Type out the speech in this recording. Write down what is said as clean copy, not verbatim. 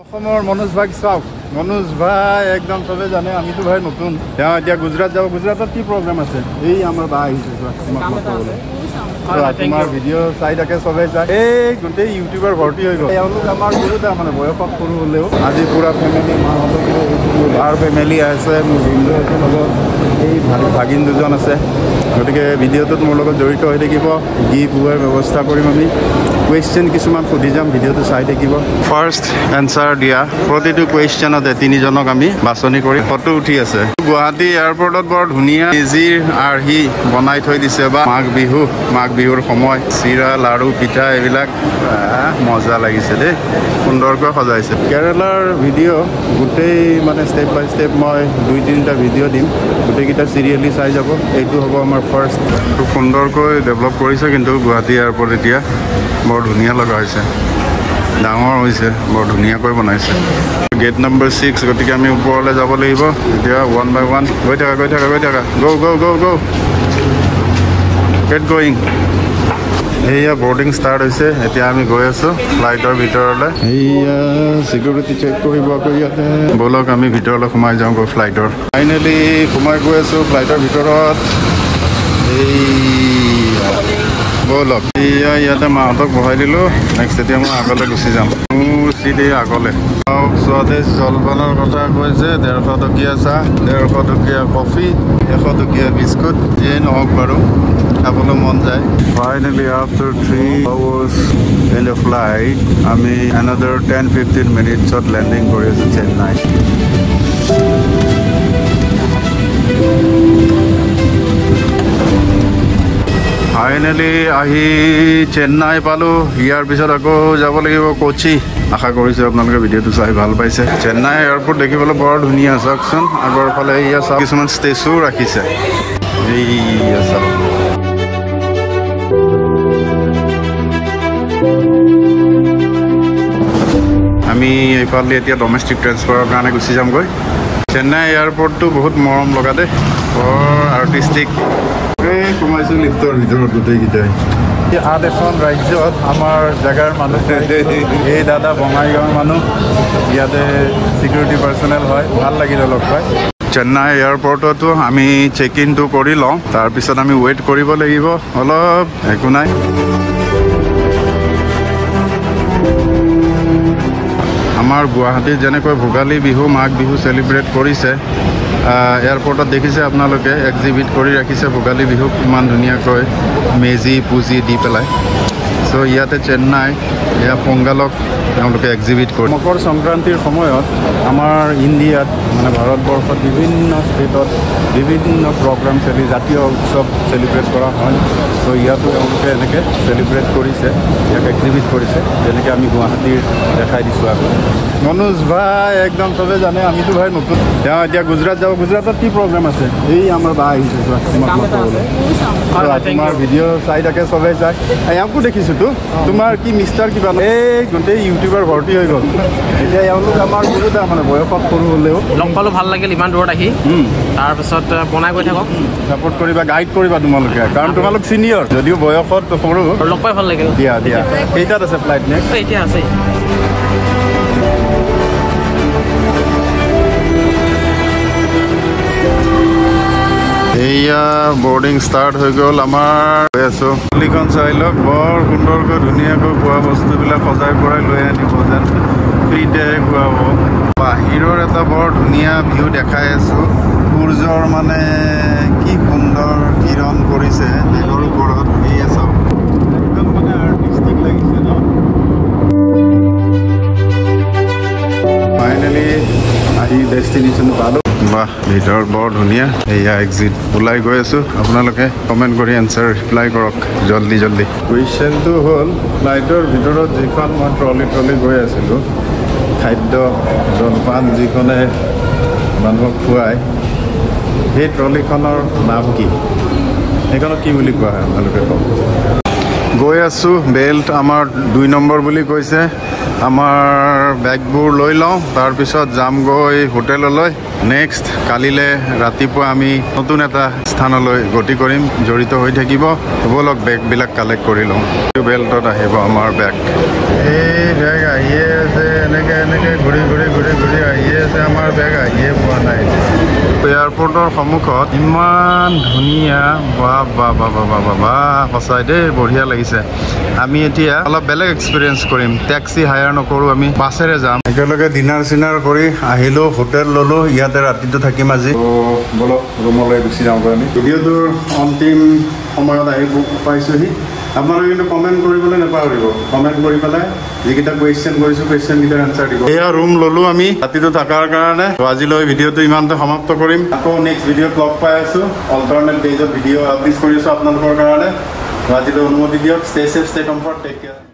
অসমৰ মনোজভাই চাওক মনোজভাই একদম সবে জানে আমিতো ভাই নতুন তেওঁ এতিয়া গুজৰাট যাব গুজৰাটত কি প্ৰগ্ৰাম আছে এই আমাৰ বা আহিছে তোমাৰ ভিডিঅ' চাই থাকে সবে চাই এই গোটেই ইউটিউবাৰ ভৰ্তি হৈ গ'ল এওঁলোক আমাৰ গুৰুতা মানে বয়সত সৰু হ'লেও আজি পুৰা ফেমিলি মাহঁতক বাৰ ফেমিলি আছে মোৰ ভিনদেউ আছে লগত এই ভাগিন দুজন আছে গতিকে ভিডিঅ'টোত মোৰ লগত জড়িত হৈ থাকিব গিফ্ট হোৱাৰ ব্যৱস্থা কৰিম আমি কুৱেশ্যন কিছুমান সুধি যাম ভিডিঅ'টো চাই থাকিব ফাৰ্ষ্ট এনচাৰ দিয়া প্ৰতিটো কুৱেশ্যনতে তিনিজনক আমি বাছনি কৰি ফটো উঠি আছে গুৱাহাটী এয়াৰপৰ্টত বৰ ধুনীয়া মেজিৰ আৰ্হি বনাই থৈ দিছে বা মাঘ বিহুৰ সময় চিৰা লাড়ু পিঠা এইবিলাক মজা লাগিছে দেই সুন্দৰকৈ সজাইছে কেৰেলাৰ ভিডিঅ' গোটেই মানে ষ্টেপ বাই ষ্টেপ মই 2-3টা ভিডিঅ' দিম গোটেইকেইটা চিৰিয়েলি চাই যাব এইটো হ'ব আমাৰ ফাৰ্ষ্ট খুব সুন্দৰকৈ ডেভেলপ কৰিছে কিন্তু গুৱাহাটী এয়াৰপৰ্ট এতিয়া বৰ ধুনীয়া লগা হৈছে ডাঙৰ হৈছে বৰ ধুনীয়াকৈ বনাইছে গেট নম্বৰ 6 গতিকে আমি ওপৰলৈ যাব লাগিব এতিয়া 1 by 1 গৈ থাকা গো গেট গোয়িং এইয়া বৰ্ডিং ষ্টাৰ্ট হৈছে এতিয়া আমি গৈ আছোঁ ফ্লাইটৰ ভিতৰলৈ এইয়া চিকিউৰিটি চেক কৰিব আকৌ ইয়াতে ব'লক আমি ভিতৰলৈ সোমাই যাওঁ গৈ ফ্লাইটৰ ফাইনেলি সোমাই গৈ আছোঁ ফ্লাইটৰ ভিতৰত এই ব'লক এইয়া ইয়াতে মাহঁতক বহাই দিলোঁ নেক্সট এতিয়া মই আগলৈ গুচি যাম মোৰ চিট এই আগলৈ স্বদেশ জলপানৰ কথা কৈছে 150 টকীয়া চাহ 150 টকীয়া কফি 100 টকীয়া বিস্কুট যিয়ে নহওক বাৰু খাবলৈ মন যায় finally after 3 hours in a flight আমি another 10-15 minutesত লেণ্ডিং কৰি আছোঁ চেন্নাই ফাইনেলি আহি চেন্নাই পালোঁ ইয়াৰ পিছত আকৌ যাব লাগিব কোচি আশা কৰিছোঁ আপোনালোকে ভিডিঅ'টো চাই ভাল পাইছে চেন্নাই এয়াৰপৰ্ট দেখিবলৈ বৰ ধুনীয়া চাওকচোন আগৰ ফালে এয়া চাওক কিছুমান ষ্টেচু ৰাখিছে এইয়া চাওক আমি এইফালে এতিয়া ডমেষ্টিক ট্ৰেন্সফাৰৰ কাৰণে গুচি যামগৈ চেন্নাই এয়াৰপৰ্টটো বহুত মৰম লগা দেই বৰ আৰ্টিষ্টিক সোমাইছোঁ লিফ্টৰ ভিতৰত গোটেইকেইটাই আন এখন ৰাজ্যত আমাৰ জেগাৰ মানুহ এই দাদা বঙাইগাঁৱৰ মানুহ ইয়াতে চিকিউৰিটি পাৰ্চনেল হয় ভাল লাগিলে লগ পাই চেন্নাই এয়াৰপৰ্টতো আমি চেক ইনটো কৰি লওঁ তাৰপিছত আমি ৱেইট কৰিব লাগিব অলপ একো নাই আমাৰ গুৱাহাটীত যেনেকৈ ভোগালী বিহু মাঘ বিহু চেলিব্ৰেট কৰিছে এয়াৰপৰ্টত দেখিছে আপোনালোকে এক্সিবিট কৰি ৰাখিছে ভোগালী বিহুক ইমান ধুনীয়াকৈ মেজি পুজি দি পেলাই চ' ইয়াতে চেন্নাই এয়া পংগালক তেওঁলোকে এক্সিবিট কৰি মকৰ সংক্ৰান্তিৰ সময়ত আমাৰ ইণ্ডিয়াত মানে ভাৰতবৰ্ষত বিভিন্ন ষ্টেটত বিভিন্ন প্ৰগ্ৰাম জাতীয় উৎসৱ চেলিব্ৰেট কৰা হয় চ' ইয়াতো তেওঁলোকে এনেকৈ চেলিব্ৰেট কৰিছে ইয়াক এক্সিবিট কৰিছে যেনেকৈ আমি গুৱাহাটীৰ দেখাই দিছোঁ আকৌ মনোজ ভাই একদম চবে জানে আমিতো ভাই নতুন তেওঁ এতিয়া গুজৰাট যাব গুজৰাটত কি প্ৰগ্ৰাম আছে এই আমাৰ বা আহিছে তোমাৰ ভিডিঅ' চাই থাকে চবে চাই এওঁকো দেখিছোঁতো তোমাৰ কি মিষ্টাৰ কিবা এই গোটেই ইউটিউবাৰ ভৰ্তি হৈ গ'ল এতিয়া এওঁলোক আমাৰ গুৰুতা মানে বয়সত সৰু হ'লেও লগ পালোঁ ভাল লাগিল ইমান দূৰত আহি তাৰপিছত বনাই গৈ থাকক ছাপোৰ্ট কৰিবা গাইড কৰিবা তোমালোকে কাৰণ তোমালোক চিনিয়ৰ যদিও বয়সত সৰু লগ পাই ভাল লাগিল দিয়া কেইটাত আছে ফ্লাইট নেক্সট এতিয়া আছে এইয়া বৰ্ডিং ষ্টাৰ্ট হৈ গ'ল আমাৰ গৈ আছোঁ পুলিখন চাই লওক বৰ সুন্দৰকৈ ধুনীয়াকৈ খোৱা বস্তুবিলাক সজাই পৰাই লৈ আনিব যেন ফ্ৰীতে খুৱাব বাহিৰৰ এটা বৰ ধুনীয়া ভিউ দেখাই আছোঁ সূৰ্যৰ মানে কি সুন্দৰ কিৰণ পৰিছে মেঘৰ ওপৰত এয়া চাওক একদম মানে আৰ্টিষ্টিক লাগিছে ন ফাইনেলি আহি ডেষ্টিনেশ্যন পালোঁ বাহ ভিতৰত বৰ ধুনীয়া এয়া এক্সিট ওলাই গৈ আছোঁ আপোনালোকে কমেণ্ট কৰি এনচাৰ ৰিপ্লাই কৰক জল্দি কুৱেশ্যনটো হ'ল ফ্লাইটৰ ভিতৰত যিখন মই ট্ৰলি গৈ আছিলোঁ খাদ্য জলপান যিখনে মানুহক খুৱায় সেই ট্ৰলিখনৰ নাম কি সেইখনক কি বুলি কোৱা হয় আপোনালোকে কওক গৈ আছোঁ বেল্ট আমাৰ 2 নম্বৰ বুলি কৈছে আমাৰ বেগবোৰ লৈ লওঁ তাৰপিছত যামগৈ হোটেললৈ নেক্সট কালিলৈ ৰাতিপুৱা আমি নতুন এটা স্থানলৈ গতি কৰিম জড়িত হৈ থাকিব ব'লক বেগবিলাক কালেক্ট কৰি লওঁ বেল্টত আহিব আমাৰ বেগ এই বেগ আহিয়ে আছে এনেকৈ ঘূৰি আহিয়ে আছে আমাৰ বেগ আহিয়ে পোৱা নাই এয়াৰপৰ্টৰ সন্মুখত ইমান ধুনীয়া বাহ সঁচাই দেই বঢ়িয়া লাগিছে আমি এতিয়া অলপ বেলেগ এক্সপিৰিয়েঞ্চ কৰিম টেক্সি হায়াৰ নকৰোঁ আমি বাছেৰে যাম একেলগে ডিনাৰ চিনাৰ কৰি আহিলোঁ হোটেল ল'লোঁ ইয়াতে ৰাতিটো থাকিম আজি বলক ৰুমলৈ গুচি যাওঁ আমি ভিডিঅ'টোৰ অন্তিম সময়ত আহি পাইছোঁহি আপোনালোকে কিন্তু কমেণ্ট কৰিবলৈ নাপাহৰিব কমেণ্ট কৰি পেলাই যিকেইটা কুৱেশ্যন কৰিছোঁ কুৱেশ্যনকেইটাৰ এনচাৰ দিব এয়া ৰুম ল'লোঁ আমি ৰাতিটো থকাৰ কাৰণে আজিলৈ ভিডিঅ'টো ইমানতে সমাপ্ত কৰিম আকৌ নেক্সট ভিডিঅ'ত লগ পাই আছোঁ অল্টাৰনেট ডেজত ভিডিঅ' আপলোড কৰি আছোঁ আপোনালোকৰ কাৰণে আজিলৈ অনুমতি দিয়ক stay safe stay comfort take care